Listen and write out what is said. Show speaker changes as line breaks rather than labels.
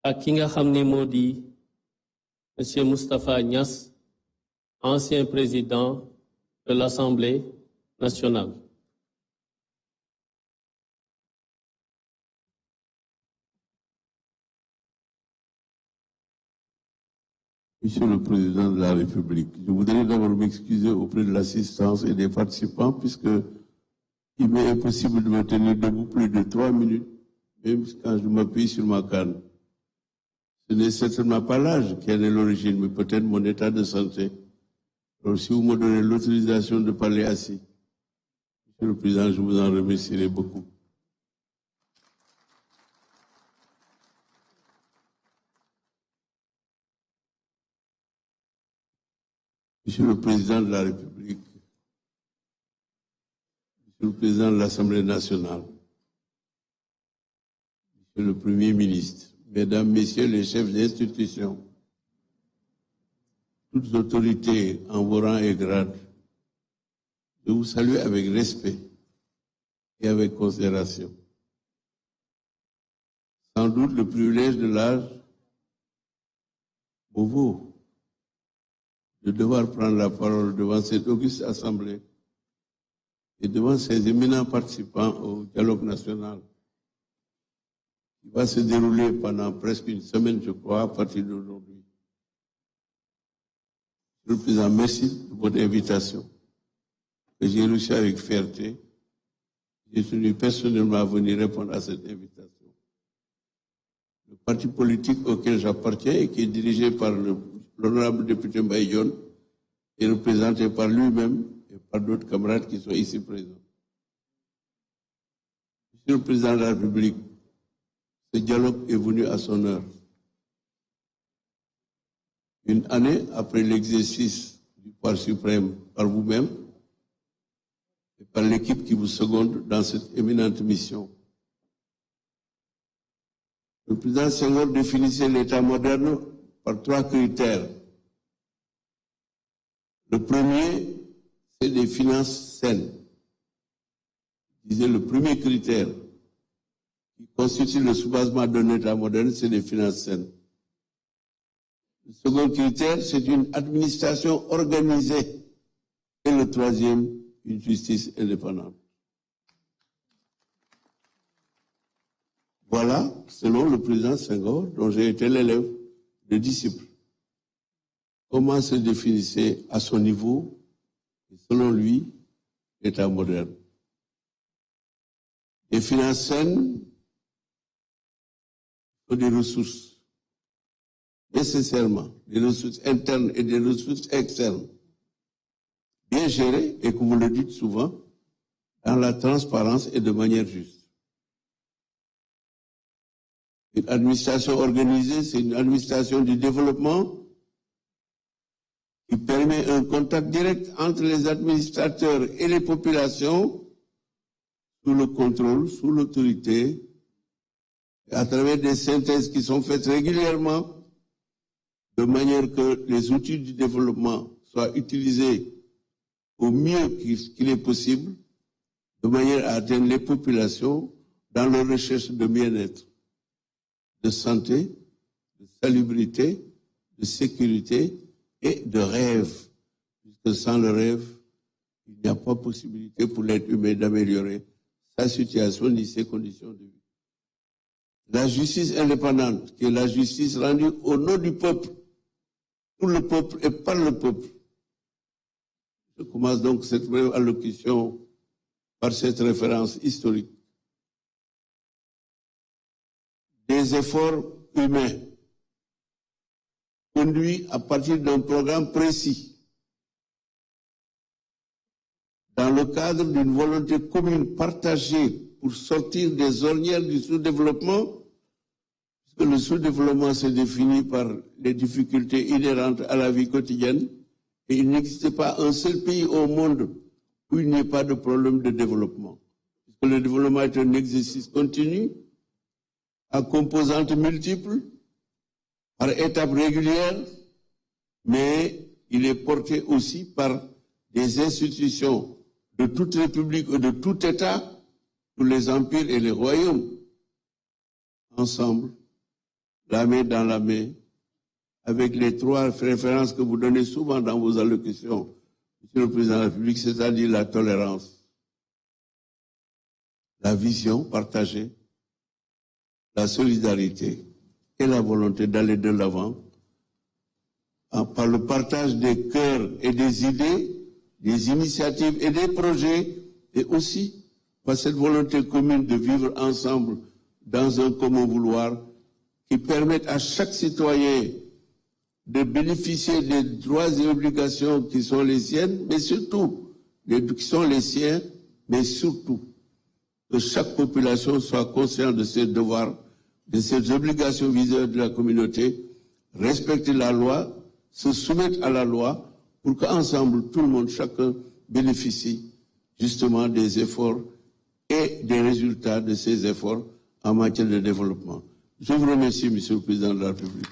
ak ki nga xam ne moo di Monsieur Moustapha Niass, ancien président de l'Assemblée nationale.
Monsieur le Président de la République, je voudrais d'abord m'excuser auprès de l'assistance et des participants puisque il m'est impossible de me tenir debout plus de 3 minutes, même quand je m'appuie sur ma canne. Ce n'est certainement pas l'âge qui en est l'origine, mais peut-être mon état de santé. Alors si vous me donnez l'autorisation de parler assis, Monsieur le Président, je vous en remercierai beaucoup. Monsieur le Président de la République, Monsieur le Président de l'Assemblée nationale, Monsieur le Premier ministre, Mesdames, Messieurs les chefs d'institution, toutes autorités en vos rangs et grades, je vous salue avec respect et avec considération. Sans doute le privilège de l'âge vous vaut de devoir prendre la parole devant cette auguste assemblée et devant ces éminents participants au dialogue national qui va se dérouler pendant presque une semaine, je crois, à partir d'aujourd'hui. Monsieur le Président, merci de votre invitation que j'ai reçue avec fierté. J'ai tenu personnellement à venir répondre à cette invitation. Le parti politique auquel j'appartiens et qui est dirigé par l'honorable député Mbaye est représenté par lui-même et par d'autres camarades qui sont ici présents. Monsieur le Président de la République, ce dialogue est venu à son heure. Une année après l'exercice du pouvoir suprême par vous-même et par l'équipe qui vous seconde dans cette éminente mission. Le président Senghor définissait l'État moderne par 3 critères. Le premier, c'est des finances saines. Il disait le premier critère qui constitue le soubassement d'un État moderne, c'est des finances saines. Le second critère, c'est une administration organisée. Et le troisième, une justice indépendante. Voilà, selon le président Senghor, dont j'ai été l'élève, le disciple, comment se définissait à son niveau, et selon lui, l'État moderne. Les finances saines sont des ressources, nécessairement, des ressources internes et des ressources externes, bien gérées, et que vous le dites souvent, dans la transparence et de manière juste. Une administration organisée, c'est une administration du développement qui permet un contact direct entre les administrateurs et les populations sous le contrôle, sous l'autorité, à travers des synthèses qui sont faites régulièrement de manière que les outils du développement soient utilisés au mieux qu'il est possible, de manière à atteindre les populations dans leur recherche de bien-être, de santé, de salubrité, de sécurité et de rêve. Puisque sans le rêve, il n'y a pas possibilité pour l'être humain d'améliorer sa situation ni ses conditions de vie. La justice indépendante, qui est la justice rendue au nom du peuple, pour le peuple et par le peuple. Je commence donc cette brève allocution par cette référence historique. Des efforts humains conduits à partir d'un programme précis, dans le cadre d'une volonté commune partagée pour sortir des ornières du sous-développement, puisque le sous-développement se définit par les difficultés inhérentes à la vie quotidienne, et il n'existe pas un seul pays au monde où il n'y ait pas de problème de développement. Puisque le développement est un exercice continu, à composantes multiples, par étapes régulières, mais il est porté aussi par des institutions de toute république ou de tout État, tous les empires et les royaumes, ensemble, la main dans la main, avec les 3 références que vous donnez souvent dans vos allocutions, Monsieur le Président de la République, c'est-à-dire la tolérance, la vision partagée, la solidarité et la volonté d'aller de l'avant par le partage des cœurs et des idées, des initiatives et des projets, et aussi par cette volonté commune de vivre ensemble dans un commun vouloir qui permette à chaque citoyen de bénéficier des droits et obligations qui sont les siennes, mais surtout, qui sont les siens, mais surtout, que chaque population soit consciente de ses devoirs, de ses obligations vis-à-vis de la communauté, respecter la loi, se soumettre à la loi, pour qu'ensemble, tout le monde, chacun, bénéficie justement des efforts et des résultats de ces efforts en matière de développement. Je vous remercie, Monsieur le Président de la République.